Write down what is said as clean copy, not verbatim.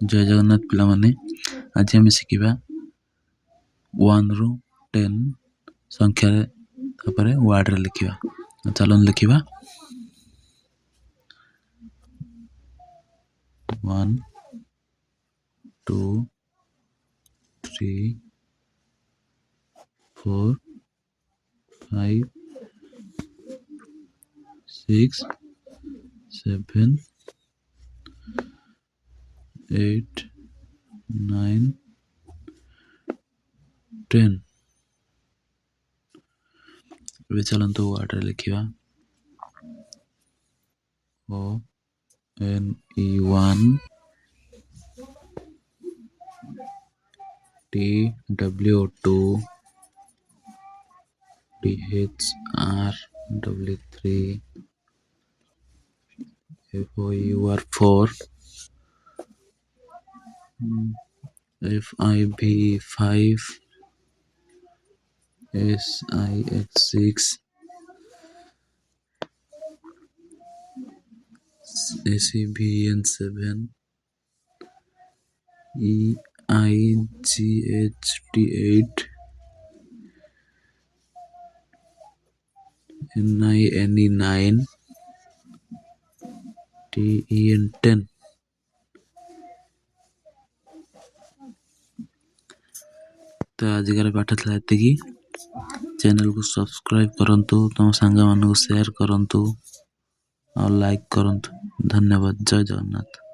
ଜୟ ଜଗନ୍ନାଥ ପିଲାମାନେ, ଆଜି ଆମେ ଶିଖିବା 1 ରୁ 10 ସଂଖ୍ୟାରେ ତାପରେ ୱାର୍ଡ଼ରେ ଲେଖିବା। ଚାଲନ୍ତୁ ଲେଖିବା 1 2 3 4 5 6 7 8 9 10। ଏବେ ଚାଲନ୍ତୁ ୱାର୍ଡ଼ରେ ଲେଖିବା ONE 1 TW2 THRW3 FOUR4 FIV5 SIX6 ACVN7 EIGHT8 NINE9 TEN10। ତ ଆଜିକାର ପାଠ ଥିଲା ଏତିକି। ଚ୍ୟାନେଲକୁ ସବସ୍କ୍ରାଇବ୍ କରନ୍ତୁ, ତୁମ ସାଙ୍ଗମାନଙ୍କୁ ସେୟାର କରନ୍ତୁ ଆଉ ଲାଇକ୍ କରନ୍ତୁ। ଧନ୍ୟବାଦ। ଜୟ ଜଗନ୍ନାଥ।